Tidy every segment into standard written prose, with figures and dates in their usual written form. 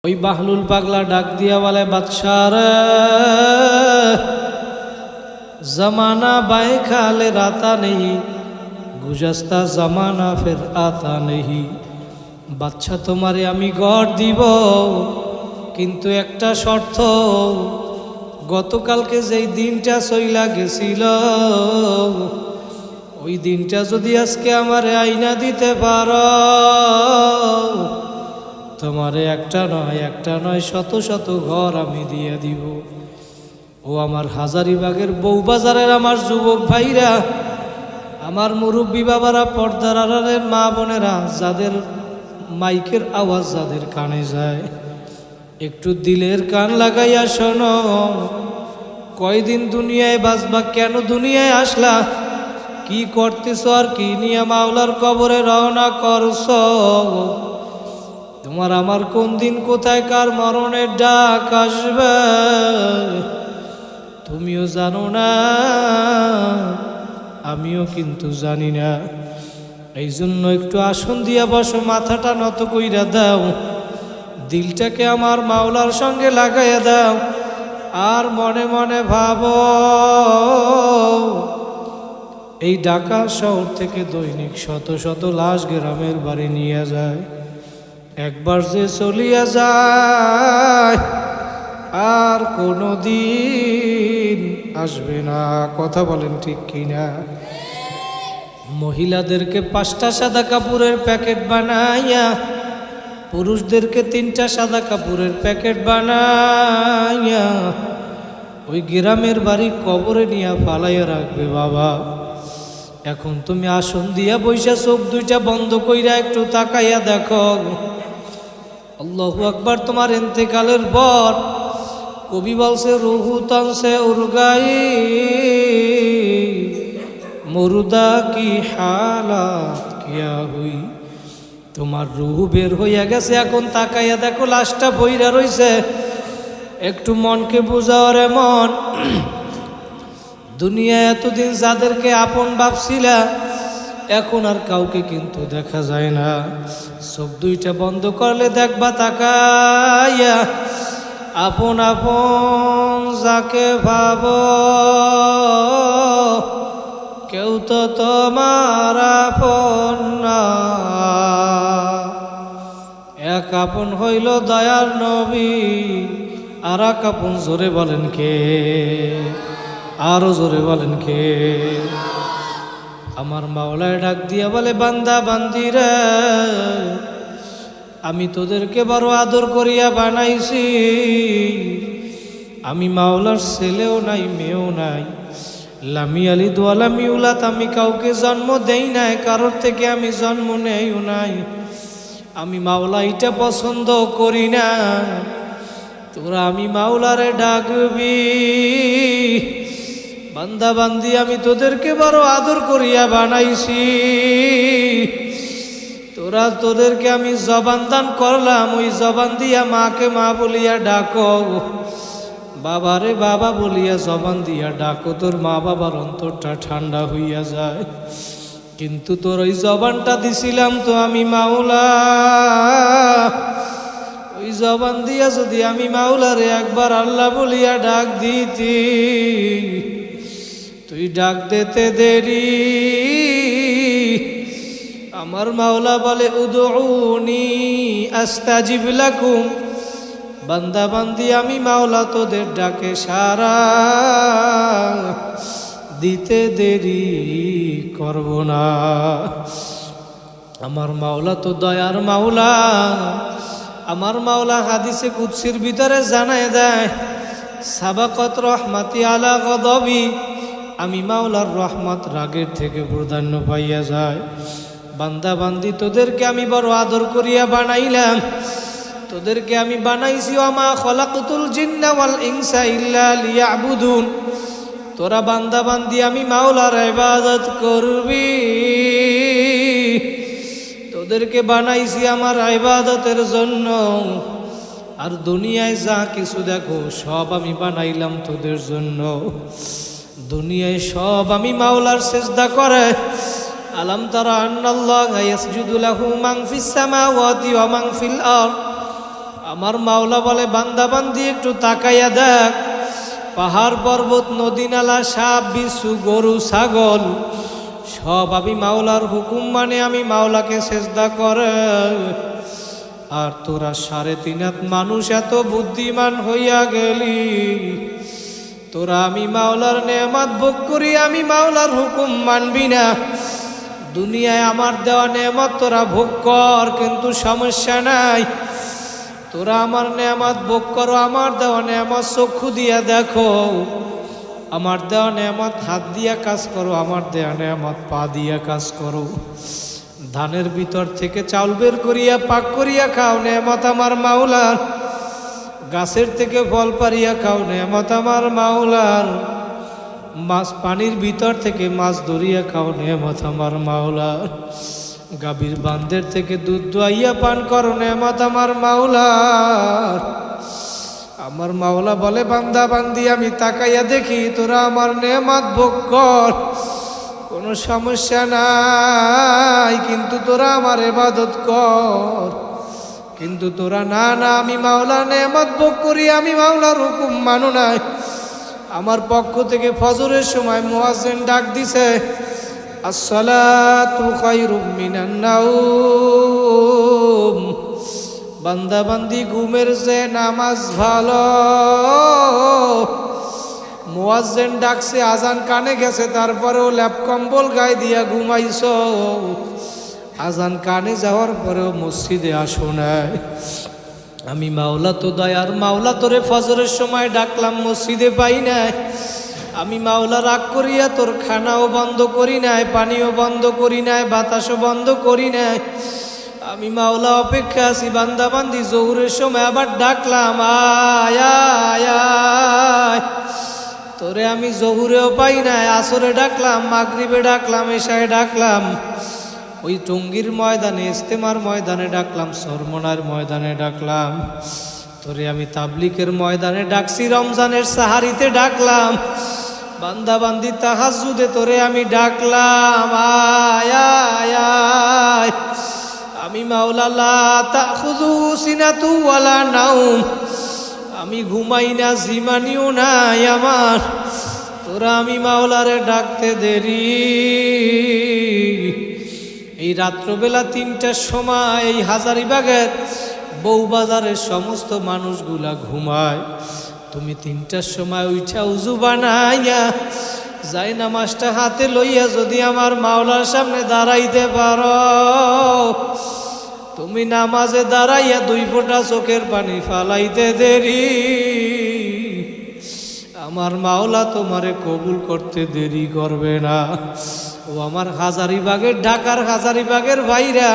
ওই বাহলুল পাগলা ডাক দিয়া বলে, বাদশা রে, জমানা বায়ে খালে রাতা নেই, গুজস্তা জমানা ফের আতা নেই। বাচ্চা তোমারে আমি গড় দিব, কিন্তু একটা শর্ত, গতকালকে যেই দিনটা চইলা গেছিল, ওই দিনটা যদি আজকে আমারে আইনা দিতে পারো, তোমারে একটা নয় শত শত ঘর আমি দিয়ে দিব। ও আমার হাজারিবাগের বউবাজারের আমার যুবক ভাইরা, আমার মুরব্বী বাবারা, পর্দার আড়ালের মা বোনেরা, যাদের মাইকের আওয়াজ যাদের কানে যায়, একটু দিলের কান লাগাইয়া শোনো। কয়দিন দুনিয়ায় বাঁচবা, কেন দুনিয়ায় আসলা, কি করতেছ আর কি নিয়ে মাওলার কবরে রওনা করছ, তোমার আমার কোন দিন কোথায় কার মরণের ডাক আসবে তুমিও জানো না, আমিও কিন্তু জানি না। এই জন্য একটু আসন দিয়া বসো, মাথাটা নত কইরা দাও, দিলটাকে আমার মাওলার সঙ্গে লাগাইয়া দাও, আর মনে মনে ভাবো, এই ঢাকা শহর থেকে দৈনিক শত শত লাশ গ্রামের বাড়ি নিয়ে যায়, একবার যে চলিয়া যায় আর কোনো দিন আসবে না। কথা বলেন ঠিক কিনা? মহিলাদেরকে 5টা সাদা কাপড়ের প্যাকেট বানাইয়া, পুরুষদেরকে 3টা সাদা কাপড়ের প্যাকেট বানাইয়া ওই গ্রামের বাড়ি কবরে নিয়ে ফালাইয়া রাখবে। বাবা, এখন তুমি আসন দিয়া বইসা চোখ দুইটা বন্ধ কইরা একটু তাকাইয়া দেখো, আল্লাহু আকবার। তোমার ইন্তেকালের পর কবি বলছে, রুহু তনসে উরগাই মুর্দা কি হালাত কিয়া হুই। তোমার রুহু বের হইয়া গেছে, এখন তাকাইয়া দেখো লাশটা বইরা রইছে। একটু মনকে বুঝাও রে মন, দুনিয়া এতদিন যাদেরকে আপন ভাবছিলা, এখন আর কাউকে কিন্তু দেখা যায় না। চোখ দুইটা বন্ধ করলে দেখবা তাকাইয়া, আপন আপন যাকে ভাবো, কেউ তো তোমার আপন না। এক আপন হইল দয়ার নবী, আর এক আপন জোরে বলেন কে? আরো জোরে বলেন কে? আমার মাওলায় ডাক দিয়া বলে, বান্দা বান্দিরা, আমি তোদেরকে বড় আদর করিয়া বানাইছি। আমি মাওলার ছেলেও নাই, মেয়েও নাই, লামি আলি দোয়ালামি উলাত, আমি কাউকে জন্ম দেই নাই, কারোর থেকে আমি জন্ম নেইও নাই। আমি মাওলা এটা পছন্দ করি না, তোরা আমি মাওলারে ডাকবি। বান্দা বান্দি, আমি তোদেরকে বড় আদর করিয়া বানাইছি, তোদেরকে আমি জবান দান করলাম, ওই জবান দিয়া মাকে মা বলিয়া ডাকো, বাবারে বাবা বলিয়া জবান দিয়া ডাকো, তোর মা বাবার অন্তরটা ঠান্ডা হইয়া যায়। কিন্তু তোর ওই জবানটা দিছিলাম তো আমি মাওলা, ওই জবান দিয়া যদি আমি মাওলারে একবার আল্লাহ বলিয়া ডাক দিতি, তুই ডাক দিতে দেরি। আমার মাওলা বলে, উদউনি আস্তাজিব লাকুম। বান্দা বান্দি, আমি মাওলা তোদের ডাকে সারা দিতে দেরি করব না। আমার মাওলা তো দয়ার মাওলা। আমার মাওলা হাদিসে কুদসির ভিতরে জানায় দেয়, সাবাকত রহমাতি আলা গদবি। আমি মাওলার রহমত রাগের থেকে প্রাধান্য পাইয়া যায়। বান্দা বান্দি, তোদেরকে আমি বড় আদর করিয়া বানাইলাম, তোদেরকে আমি বানাইছি, ওমা খলাকতুল জিন্না ওয়াল ইনসা ইল্লা লিয়াবুদুন। তোরা বান্দা বান্দি আমি মাওলার ইবাদত করবি, তোদেরকে বানাইছি আমার ইবাদতের জন্য। আর দুনিয়ায় যা কিছু দেখো সব আমি বানাইলাম তোদের জন্য। দুনিয়ায় সব আমি মাওলার সিজদা করে। আলাম তারা আন্নাল্লাহা ইয়াসজুদু লাহু মান ফিস সামাওয়াতি ওয়া মান ফিল আরদ। আমার মাওলা বলে বান্দা বান্দি একটু তাকাইয়া দেখ, পাহাড় পর্বত নদী নালা সাপ বিচ্ছু গরু ছাগল সব আমি মাওলার হুকুম মানে আমি মাওলাকে সেজদা করে। আর তোরা 3.5 হাত মানুষ এত বুদ্ধিমান হইয়া গেলি, তোরা আমি মাওলার নেয়ামত ভোগ করি আমি মাওলার হুকুম মানবি না। দুনিয়ায় আমার দেওয়া নেয়ামত তোরা ভোগ কর, কিন্তু সমস্যা নাই। তোরা আমার নেয়ামত ভোগ করো, আমার দেওয়া নেয়ামত চক্ষু দিয়া দেখো, আমার দেওয়া নেয়ামত হাত দিয়া কাজ করো, আমার দেওয়া নেয়ামত পা দিয়া কাজ করো। ধানের ভিতর থেকে চাউল বের করিয়া পাক করিয়া খাও, নেয়ামত আমার মাওলার। গাছের থেকে ফল পারিয়া খাও, নেয়ামত আমার মাওলার। মাছ পানির ভিতর থেকে মাছ ধরিয়া খাও, নেয়ামত আমার মাওলার। গাভীর বান্ধের থেকে দুধ দোয়াইয়া পান করো, নেয়ামত আমার মাওলার। আমার মাওলা বলে বান্দা বান্দি আমি তাকাইয়া দেখি, তোরা আমার নেয়ামত ভোগ কর, কোনো সমস্যা নাই, কিন্তু তোরা আমার ইবাদত কর। কিন্তু তোরা না না আমি মাওলা নেয়ামত ভোগ করি আমি মাওলার হুকুম মানো নাই। আমার পক্ষ থেকে ফজরের সময় মুয়াজ্জিন ডাক দিছে, আসসালাতু খায়রুম মিনান নাওম। বান্দা বান্দি ঘুমের যে নামাজ ভালো। মুয়াজ্জিন ডাকছে, আজান কানে গেছে, তারপরেও ল্যাপ কম্বল গায়ে দিয়া ঘুমাইছো। আজান কানে যাওয়ার পরেও মসজিদে আসো নাই। আমি মাওলা তো দয়ার মাওলা, তোরে ফজরের সময় ডাকলাম মসজিদে পাই নাই। আমি মাওলা রাগ করিয়া তোর খানাও বন্ধ করি নাই, পানিও বন্ধ করি নাই, বাতাসও বন্ধ করি নাই। আমি মাওলা অপেক্ষা আছি। বান্দা বান্দি জোহরের সময় আবার ডাকলাম, আয় আয় আয়। তোরে আমি জোহরেও পাই নাই, আসরে ডাকলাম, মাগরিবে ডাকলাম, এশায় ডাকলাম, ওই টঙ্গীর ময়দানে ইস্তেমার ময়দানে ডাকলাম, সরমনার ময়দানে ডাকলাম, তোরে আমি তাবলিকের ময়দানে ডাকছি, রমজানের সাহারিতে ডাকলাম। বান্দা বান্দি তাহাজ্জুদে তোরে আমি ডাকলাম, আয় আয় আয়। আমি মাওলা লা তাখুযুহু সিনাতু ওয়ালা নাওম, আমি ঘুমাই না, জিমানিও নাই আমার। তোরা আমি মাওলারে ডাকতে দেরি। এই রাত্রবেলা 3টার সময় এই হাজারীবাগের বউবাজারের সমস্ত মানুষগুলা ঘুমায়। তুমি 3টার সময় উঠা উজু বানাইয়া যাই নামাজটা হাতে লইয়া যদি আমার মাওলার সামনে দাঁড়াইতে পারো, তুমি নামাজে দাঁড়াইয়া 2 ফোঁটা চোখের পানি ফালাইতে দেরি, আমার মাওলা তোমারে কবুল করতে দেরি করবে না। ও আমার হাজারীবাগের, ঢাকার হাজারীবাগের ভাইরা,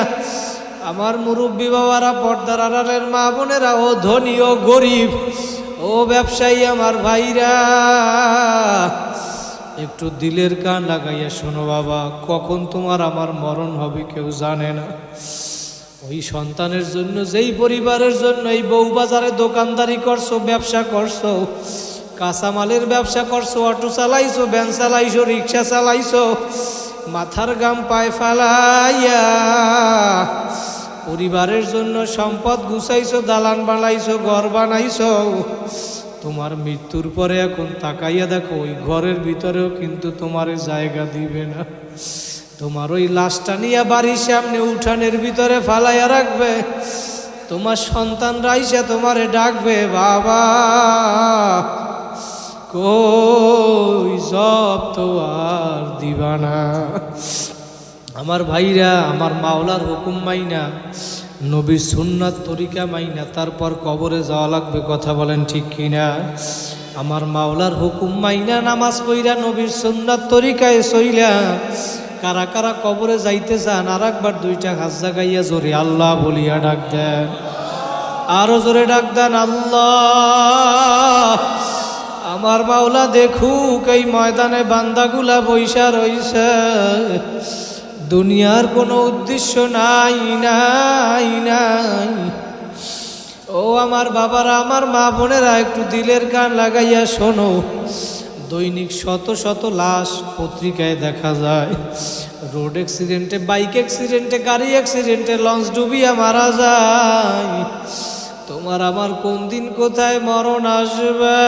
আমার মুরব্বী বাবারা, পর্দার আড়ালের মা বোনেরা, ও ধনী ও গরিব, ও ব্যবসায়ী আমার ভাইরা, একটু দিলের কান লাগাইয়া শোনো বাবা, কখন তোমার আমার মরণ হবে কেউ জানে না। ওই সন্তানের জন্য, যেই পরিবারের জন্য এই বউবাজারে দোকানদারি করছো, ব্যবসা করছো, কাঁচামালের ব্যবসা করছো, অটো চালাইছো, ভ্যান চালাইছো, রিক্সা চালাইছো, মাথার গাম পায়ে ফালাইয়া পরিবারের জন্য সম্পদ গুছাইছো, দালান বানাইছো, ঘর বানাইছো, তোমার মৃত্যুর পরে এখন তাকাইয়া দেখো ওই ঘরের ভিতরেও কিন্তু তোমার জায়গা দিবে না। তোমার ওই লাশটা নিয়ে বাড়ির সামনে উঠানের ভিতরে ফালাইয়া রাখবে। তোমার সন্তানরা আইসা তোমারে ডাকবে, বাবা কই জব তো আর দিবা না। আমার ভাইরা, আমার মাওলার হুকুম মাইনা, নবীর সুন্নাত তরিকা মাইনা তারপর কবরে যাওয়া লাগবে, কথা বলেন ঠিক কিনা? আমার মাওলার হুকুম মাইনা নামাজ পইরা নবীর সুন্নাত তরিকায় চইলা কারা কারা কবরে যাইতে চান, আর একবার 2টা হাত জাগাইয়া জোরে আল্লাহ বলিয়া ডাক দেন, আরো জোরে ডাক দেন আল্লাহ। আমার মাওলা দেখুক এই ময়দানে বান্দাগুলা বইসা রইছে, দুনিয়ার কোনো উদ্দেশ্য নাই নাই নাই। ও আমার বাবারা, আমার মা বোনেরা, একটু দিলের কান লাগাইয়া শোনো। দৈনিক শত শত লাশ পত্রিকায় দেখা যায়, রোড অ্যাক্সিডেন্টে, বাইক অ্যাক্সিডেন্টে, গাড়ি অ্যাক্সিডেন্টে, লঞ্চ ডুবিয়া মারা যায়। তোমার আমার কোন দিন কোথায় মরণ আসবে,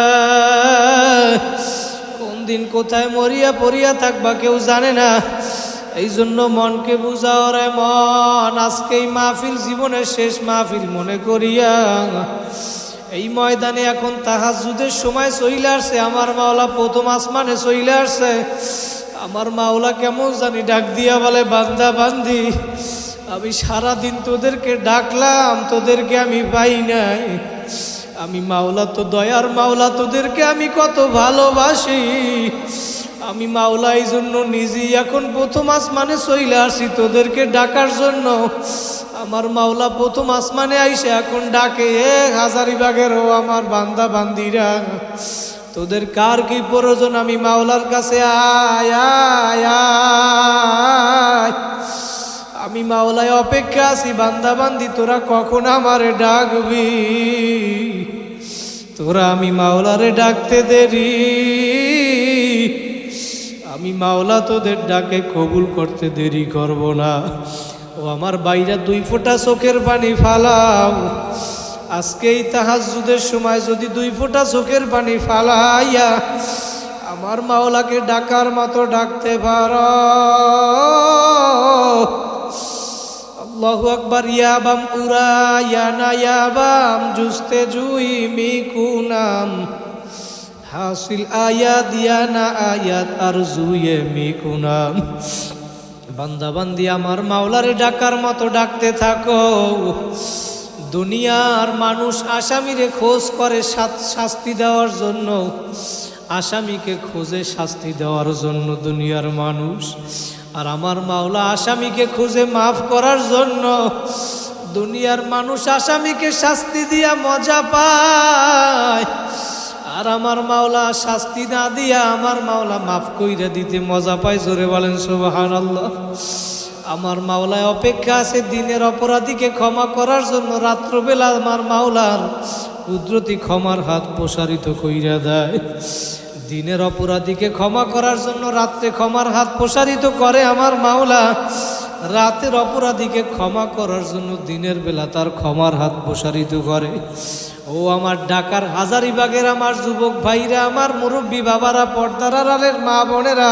কোন দিন কোথায় মরিয়া পড়িয়া থাকবা কেউ জানে না। এই জন্য মনকে বুঝাও রে মন, আজকেই মাহফিল জীবনের শেষ মাহফিল মনে করিয়া এই ময়দানে এখন তাহাজ্জুদের সময় চইলে আসছে। আমার মাওলা প্রথম আসমানে চইলে আসছে। আমার মাওলা কেমন জানি ডাক দিয়া বলে, বান্দা বান্দি, আমি সারাদিন তোদেরকে ডাকলাম, তোদেরকে আমি পাই নাই। আমি মাওলা তো দয়ার মাওলা, তোদেরকে আমি কত ভালোবাসি। আমি মাওলা এই জন্য নিজেই এখন প্রথম আসমানে চইলে আসি তোদেরকে ডাকার জন্য। আমার মাওলা প্রথম আসমানে আইসে এখন ডাকে, হাজারিবাগেরও আমার বান্দা বান্দিরা, তোদের কার কি প্রয়োজন, আমি মাওলার কাছে আয় আয় আয়। আমি মাওলায় অপেক্ষা আছি, বান্দা বান্দি তোরা কখন আমারে ডাকবি। তোরা আমি মাওলারে ডাকতে দেরি, আমি মাওলা তোদের ডাকে কবুল করতে দেরি করব না। ও আমার বাইরা 2 ফোঁটা চোখের পানি ফালাও, আজকেই তাহাজ্জুদের সময় যদি 2 ফোঁটা চোখের পানি ফালাইয়া আমার মাওলাকে ডাকার মতো ডাকতে পারো। আল্লাহু আকবার। ইয়াবাম উরা ইয়ানা ইয়াবাম জুস্তে জুই মিকুনাম হাসিল আয়াত ইয়ানা আয়াত আর জুয়ে মিকুনাম। বান্দা বান্দি আমার মাওলারে ডাকার মতো ডাকতে থাকো। দুনিয়ার মানুষ আসামিরে খোঁজ করে শাস্তি দেওয়ার জন্য, আসামিকে খোঁজে শাস্তি দেওয়ার জন্য দুনিয়ার মানুষ, আর আমার মাওলা আসামিকে খুঁজে মাফ করার জন্য। দুনিয়ার মানুষ আসামিকে শাস্তি দিয়া মজা পায়, আর আমার মাওলা শাস্তি না দিয়া আমার মাওলা মাফ কইরা দিতে মজা পায়। জোরে বলেন সুবহানাল্লাহ। আমার মাওলায় অপেক্ষা আছে দিনের অপরাধীকে ক্ষমা করার জন্য। রাত্রবেলা আমার মাওলার কুদরতি ক্ষমার হাত প্রসারিত কইরা দেয়। দিনের অপরাধীকে ক্ষমা করার জন্য রাত্রে ক্ষমার হাত প্রসারিত করে আমার মাওলা। রাতের অপরাধীকে ক্ষমা করার জন্য দিনের বেলা তার ক্ষমার হাত প্রসারিত করে। ও আমার ঢাকার হাজারিবাগের আমার যুবক ভাইরা, আমার মুরব্বী বাবারা, পর্দার আড়ালের মা বোনেরা,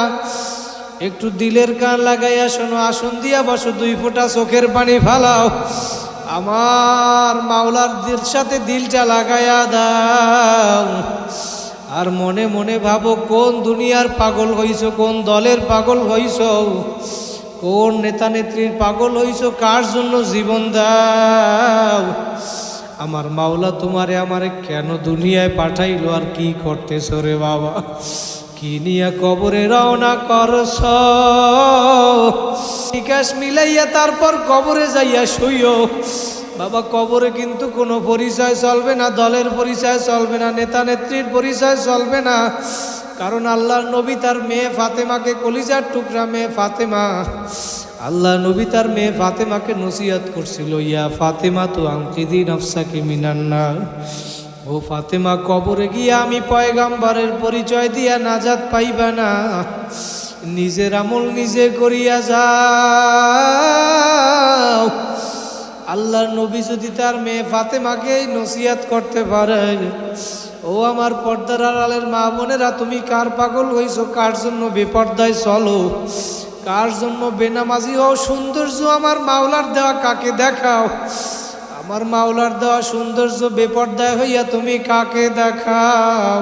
একটু দিলের কান লাগাইয়া শোনো। আসন দিয়া বসো, 2 ফোঁটা চোখের পানি ফালাও। আমার মাওলার দিল সাথে দিলটা লাগাইয়া দাও, আর মনে মনে ভাবো কোন দুনিয়ার পাগল হইছো, কোন দলের পাগল হইছো, কোন নেতা নেত্রীর পাগল হইছো, কার জন্য জীবন দাও। আমার মাওলা তোমারে আমারে কেন দুনিয়ায় পাঠাইলো, আর কি করতেছো রে বাবা, কি নিয়ে কবরে রওনা করছ। নিকাশ মিলাইয়া তারপর কবরে যাইয়া শুইও। বাবা, কবরে কিন্তু কোনো পরিচয় চলবে না, দলের পরিচয় চলবে না, নেতা নেত্রীর পরিচয় চলবে না। কারণ আল্লাহর নবী তার মেয়ে ফাতেমাকে, কলিজার টুকরা মেয়ে ফাতেমা, আল্লাহ নবী তার মেয়ে ফাতেমাকে নসিহত করছিল, ইয়া ফাতেমা তো আনকিদি নফসাকে মিনান নার। ও ফাতেমা, কবরে গিয়া আমি পয়গাম্বরের পরিচয় দিয়া নাজাত পাইবা না। নিজের আমল নিজে করিয়া যাও। আল্লাহর নবী যদি তার মেয়ে ফাতেমাকে নসিহত করতে পারে, ও আমার পর্দার আড়ালের মা বোনেরা, তুমি কার পাগল হইছো, কার জন্য বেপর্দায় চলো, কার জন্য বেনামাজি হও, সৌন্দর্য আমার মাওলার দেওয়া কাকে দেখাও। আমার মাওলার দেওয়া সৌন্দর্য বেপর্দায় হইয়া তুমি কাকে দেখাও।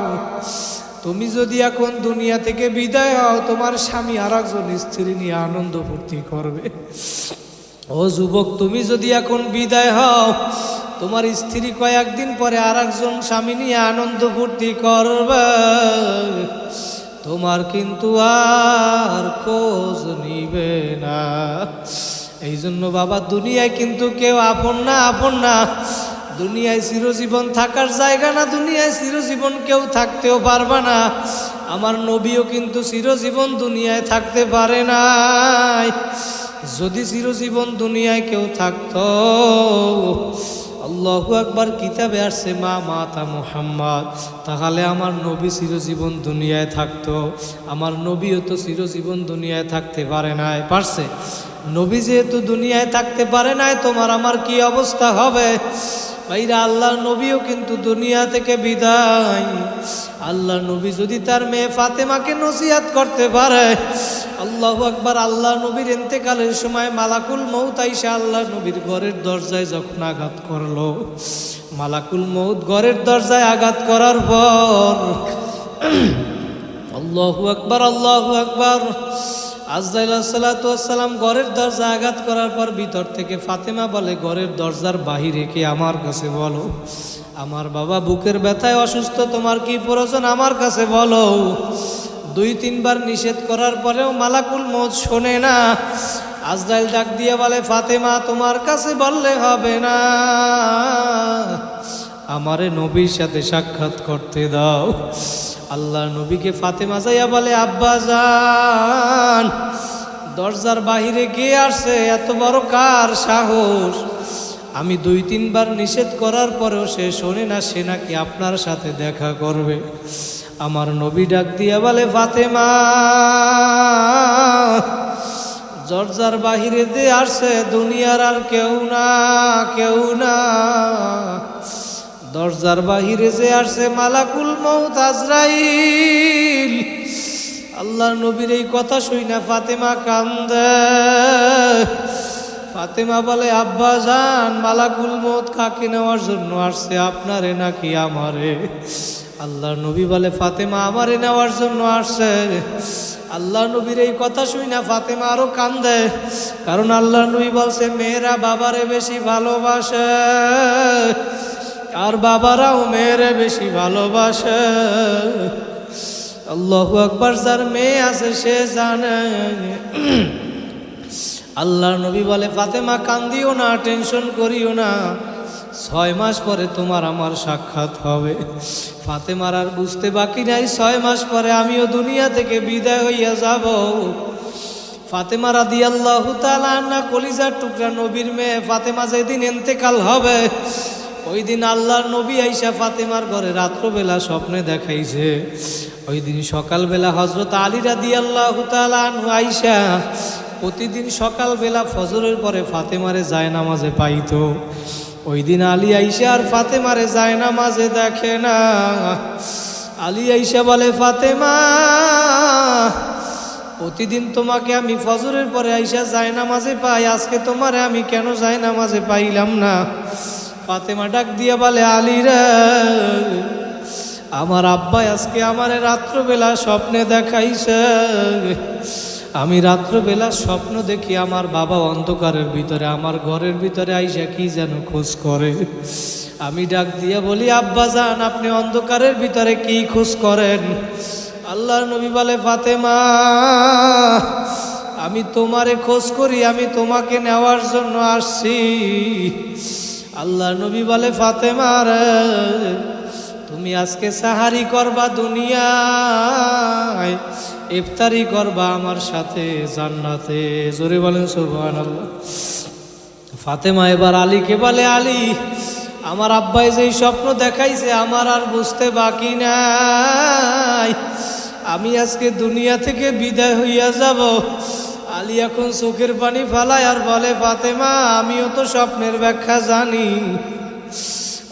তুমি যদি এখন দুনিয়া থেকে বিদায় হও, তোমার স্বামী আর একজন স্ত্রী নিয়ে আনন্দ ফুর্তি করবে। ও যুবক, তুমি যদি এখন বিদায় হও, তোমার স্ত্রী কয়েকদিন পরে আর একজন স্বামী নিয়ে আনন্দ ফুর্তি করবে। তোমার কিন্তু আর খোঁজ নিবে না। এই জন্য বাবা, দুনিয়ায় কিন্তু কেউ আপন না, আপন না। দুনিয়ায় চিরজীবন থাকার জায়গা না, দুনিয়ায় চিরজীবন কেউ থাকতেও পারবে না। আমার নবীও কিন্তু চিরজীবন দুনিয়ায় থাকতে পারে নাই। যদি চিরজীবন দুনিয়ায় কেউ থাকতো, আল্লাহু আকবার, কিতাবে আসছে মা মাতা মুহাম্মদ, তাহলে আমার নবী চিরজীবন দুনিয়ায় থাকতো। আমার নবীও তো চিরজীবন দুনিয়ায় থাকতে পারে নাই, পারছে? নবী যেহেতু দুনিয়ায় থাকতে পারে নাই, তোমার আমার কি অবস্থা হবে? ও ভাইরা, আল্লাহ নবীও কিন্তু দুনিয়া থেকে বিদায়। আল্লাহ নবী যদি তার মেয়ে ফাতেমাকে নসিহত করতে পারে, আল্লাহু আকবার, আল্লাহ নবীর ইন্তেকালের সময় মালাকুল মউত আইসা আল্লাহ নবীর ঘরের দরজায় যখন আঘাত করলো, মালাকুল মউত ঘরের দরজায় আঘাত করার পর আল্লাহু আকবার, আল্লাহু আকবার, আজরাইল আলাইহিস সালাতু ওয়াস সালাম ঘরের দরজা আঘাত করার পর ভিতর থেকে ফাতেমা বলে, ঘরের দরজার বাহিরে কে, আমার কাছে বলো, আমার বাবা বুকের ব্যথায় অসুস্থ, তোমার কি প্রয়োজন আমার কাছে বলো। 2-3 বার নিষেধ করার পরেও মালাকুল মউত শোনে না। আজরাইল ডাক দিয়ে বলে, ফাতেমা তোমার কাছে বললে হবে না, আমারে নবীর সাথে সাক্ষাৎ করতে দাও। আল্লাহ নবীকে ফাতেমা যাইয়া বলে, আব্বা জান, দরজার বাহিরে কে আসছে, এত বড় কার সাহস? আমি 2-3 বার নিষেধ করার পরেও সে শোনে না, সে নাকি আপনার সাথে দেখা করবে। আমার নবী ডাক দিয়া বলে, ফাতেমা, দরজার বাহিরে দিয়ে আসছে দুনিয়ার আর কেউ না, কেউ না, দরজার বাহিরে যে আসছে মালাকুল মউত আজরাইল। আল্লাহর নবীর এই কথা শুইনা ফাতেমা কান্দে। ফাতেমা বলে, আব্বা জান, মালাকুল মউত কাকে নেওয়ার জন্য আসছে, আপনারে নাকি আমারে? আল্লাহর নবী বলে, ফাতেমা আমারে নেওয়ার জন্য আসছে। আল্লাহ নবীর এই কথা শুইনা ফাতেমা আরো কান্দে, কারণ আল্লাহ নবী বলছে, মেয়েরা বাবারে বেশি ভালোবাসে আর বাবারাও মেয়েরে বেশি ভালোবাসে। আল্লাহু আকবার, যার মেয়ে আছে সে জানে। আল্লাহর নবী বলে, ফাতেমা কান্দিও না, টেনশন করিও না, 6 মাস পরে তোমার আমার সাক্ষাৎ হবে। ফাতেমার আর বুঝতে বাকি নাই, 6 মাস পরে আমিও দুনিয়া থেকে বিদায় হইয়া যাব। ফাতেমা রাদিয়াল্লাহু তাআলা আনহা, কলিজার টুকরা নবীর মেয়ে ফাতেমা যেদিন ইন্তেকাল হবে, ওই দিন আল্লাহর নবী আইসা ফাতেমার ঘরে রাত্রবেলা স্বপ্নে দেখাইছে। ওই দিন সকালবেলা হযরত আলী রাদিয়াল্লাহু তাআলা আনহু আইসা প্রতিদিন সকালবেলা ফজরের পরে ফাতেমারে জায়নামাজে পাইতো। ওই দিন আলী আইসা আর ফাতেমারে জায়নামাজে দেখে না। আলী আইসা বলে, ফাতেমা, প্রতিদিন তোমাকে আমি ফজরের পরে আইসা জায়নামাজে পাই, আজকে তোমারে আমি কেন জায়নামাজে পাইলাম না? ফাতেমা ডাক দিয়া বলে, আলী রে, আমার আব্বা আজকে আমারে রাত্রবেলা স্বপ্নে দেখাইছে। আমি রাত্রবেলা স্বপ্ন দেখি আমার বাবা অন্ধকারের ভিতরে আমার ঘরের ভিতরে আইসা কি যেন খোঁজ করে। আমি ডাক দিয়া বলি, আব্বা জান, আপনি অন্ধকারের ভিতরে কি খোঁজ করেন? আল্লাহর নবী বলে, ফাতেমা, আমি তোমারে খোঁজ করি, আমি তোমাকে নেওয়ার জন্য আসছি। আল্লাহর নবী বলে, ফাতেমা রে, তুমি আজকে সাহারি করবা দুনিয়ায়, ইফতারি করবা আমার সাথে জান্নাতে। জোরে বলেন সুবহানাল্লাহ। ফাতেমা এবার আলীকে বলে, আলী, আমার আব্বাই যেই স্বপ্ন দেখাইছে আমার আর বুঝতে বাকি নাই, আমি আজকে দুনিয়া থেকে বিদায় হইয়া যাব। আলী এখন চোখের পানি ফালায় আর বলে, ফাতেমা, আমিও তো স্বপ্নের ব্যাখ্যা জানি।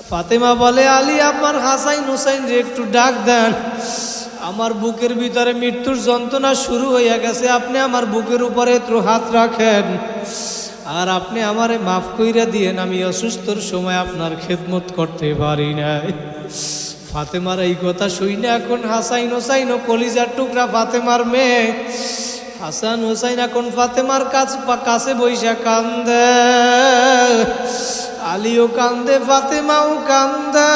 ফাতেমা বলে, আলী, আমার হাসাইন হুসাইন রে একটু ডাক দেন, আমার বুকের ভিতরে মৃত্যুর যন্ত্রণা শুরু হইয়া গেছে, আপনি আমার বুকের উপরে একটু হাত রাখেন আর আপনি আমারে মাফ কইরা দিয়েন, আমি অসুস্থর সময় আপনার খেদমত করতে পারি নাই। ফাতেমার এই কথা শুইনা এখন হাসাইন হুসাইন ও কলিজার টুকরা ফাতেমার মেয়ে হাসান হুসাইন এখন ফাতেমার কাছে বইসা কান্দে। আলীও কান্দে, ফাতেমাও কান্দে।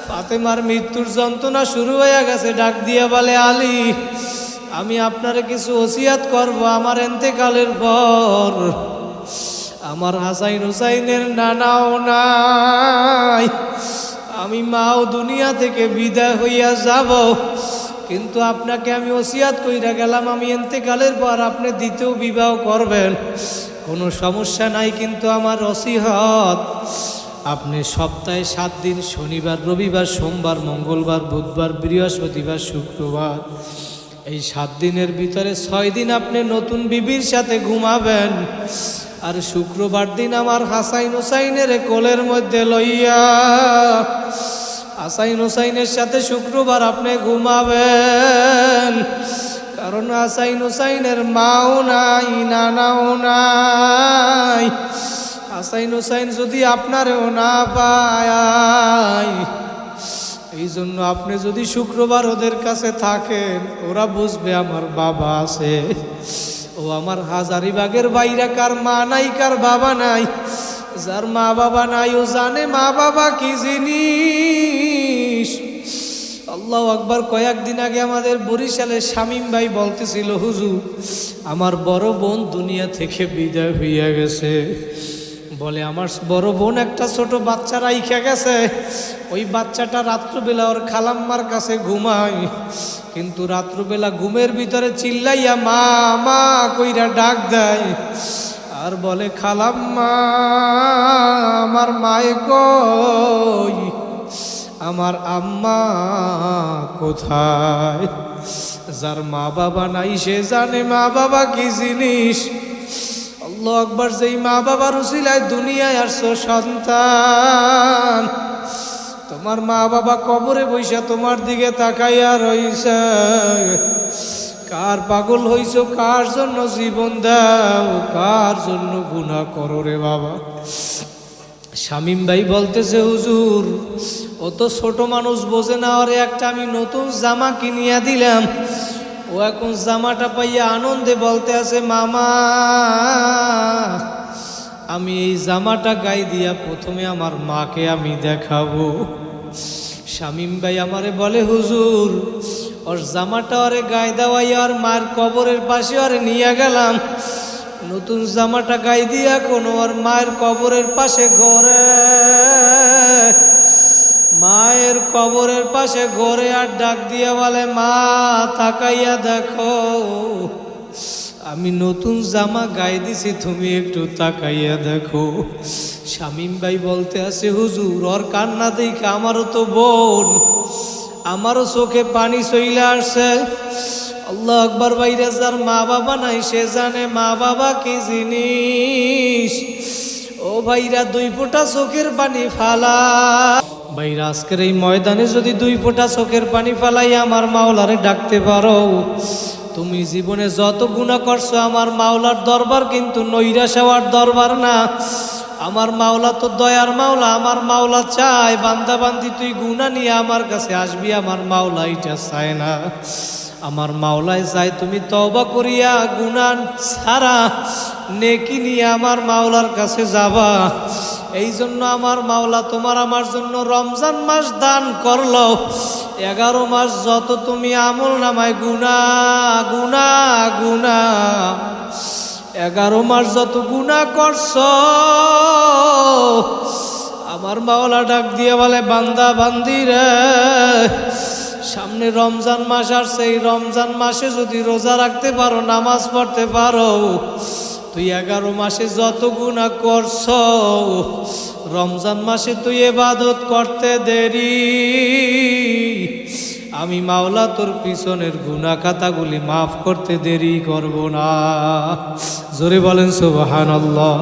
ফাতেমার মৃত্যুর যন্ত্রণা শুরু হয়ে গেছে। ডাক দিয়া বলে, আলী, আমি আপনারে কিছু ওসিয়াত করব। আমার ইন্তেকালের পর আমার হাসাইন হুসাইনের নানাও নাই, আমি মাও দুনিয়া থেকে বিদায় হইয়া যাব, কিন্তু আপনাকে আমি ওসিয়াত কইরা গেলাম, আমি ইন্তেকালের পর আপনি দ্বিতীয় বিবাহ করবেন, কোনো সমস্যা নাই, কিন্তু আমার ওসিয়ত, আপনি সপ্তাহে 7 দিন, শনিবার, রবিবার, সোমবার, মঙ্গলবার, বুধবার, বৃহস্পতিবার, শুক্রবার, এই 7 দিনের ভিতরে 6 দিন আপনি নতুন বিবির সাথে ঘুমাবেন। আর শুক্রবার দিন আমার হাসাইন হুসাইনের কোলের মধ্যে লইয়া হাসাইন হুসাইনের সাথে শুক্রবার আপনি ঘুমাবেন, কারণ হাসাইন হুসাইনের মাও নাই, নানাও নাই। হাসাইন হুসাইন যদি আপনারেও না পায়, এই জন্য আপনি যদি শুক্রবার ওদের কাছে থাকেন, ওরা বুঝবে আমার বাবা আছে। ও আমার হাজারিবাগের বাইরে কার মা নাই, কার বাবা নাই। যার মা বাবা নাই ও জানে মা বাবা কি জিনিস। আল্লাহু আকবার। কয়েকদিন আগে আমাদের বরিশালের শামীম ভাই বলতেছিল, হুজুর আমার বড় বোন দুনিয়া থেকে বিদায় হইয়া গেছে। বলে আমার বড় বোন একটা ছোট বাচ্চা রাইখা গেছে, ওই বাচ্চাটা রাত্রবেলা ওর খালাম্মার কাছে ঘুমায়, কিন্তু রাত্রবেলা ঘুমের ভিতরে চিল্লাইয়া মা মা কইরা ডাক দেয়, আর বলে খালাম্মা আমার মায়ে কই, আমার আম্মা কোথায়। যার মা বাবা নাই সে জানে মা বাবা কি জিনিস। আল্লাহু আকবার। যেই মা বাবার উসিলায় দুনিয়ায় আসছো সন্তান, তোমার মা বাবা কবরে বইসা তোমার দিকে তাকাইয়া রইছে, কার পাগল হইছো, কার জন্য জীবন দাও, কার জন্য গুনাহ করো রে বাবা। শামীম ভাই বলতেছে, হুজুর ও তো ছোট মানুষ, বোঝে না, ওরে একটা আমি নতুন জামা কিনিয়া দিলাম, ও এখন জামাটা পাইয়া আনন্দে বলতে আছে, মামা আমি এই জামাটা গায়ে দিয়া প্রথমে আমার মাকে আমি দেখাবো। শামীম ভাই আমারে বলে, হুজুর ওর জামাটা ওরে গায়ে দেওয়াই আর মার কবরের পাশে ওরে নিয়ে গেলাম, নতুন জামাটা গায়ে দিয়া কোনো ওর মায়ের কবরের পাশে ঘরে, মায়ের কবরের পাশে ঘরে আর ডাক দিয়া বলে, মা তাকাইয়া দেখো আমি নতুন জামা গায়ে দিছি, তুমি একটু তাকাইয়া দেখো। শামীম ভাই বলতে আছে, হুজুর ওর কান্না দেখে আমারও তো বোন, আমারও চোখে পানি চইলা আসছে। আল্লাহু আকবার। ভাইরা যার মা বাবা নাই সে জানে মা বাবা কি জিনিস। ও ভাইরা দুই ফোঁটা চোখের পানি ফালা, ভাইরা আজকের এই ময়দানে যদি দুই ফোঁটা চোখের পানি ফালাই আমার মাওলারে ডাকতে পারো, তুমি জীবনে যত গুনাহ করছো আমার মাওলার দরবার কিন্তু নৈরাশ হওয়ার দরবার না। আমার মাওলা তো দয়ার মাওলা, আমার মাওলা চায় বান্দা বান্দি তুই গুনাহ নিয়ে আমার কাছে আসবি, আমার মাওলা এটা চায় না। আমার মাওলায় চায় তুমি তওবা করিয়া গুনাহ ছাড়া নেকি নিয়ে আমার মাওলার কাছে যাবা। এই জন্য আমার মাওলা তোমার আমার জন্য রমজান মাস দান করলো। 11 মাস যত তুমি আমল নামায় গুনাহ গুনাহ গুনাহ, 11 মাস যত গুনাহ করছো, আমার মাওলা ডাক দিয়ে বলে, বান্দা বান্দি রে সামনে রমজান মাস আসছে, এই রমজান মাসে যদি রোজা রাখতে পারো, নামাজ পড়তে পারো, তুই 11 মাসে যত গুনাহ করছো রমজান মাসে তুই ইবাদত করতে দেরি, আমি মাওলা তোর পিছনের গুনাহ খাতাগুলি মাফ করতে দেরি করব না। জোরে বলেন সুবহানাল্লাহ।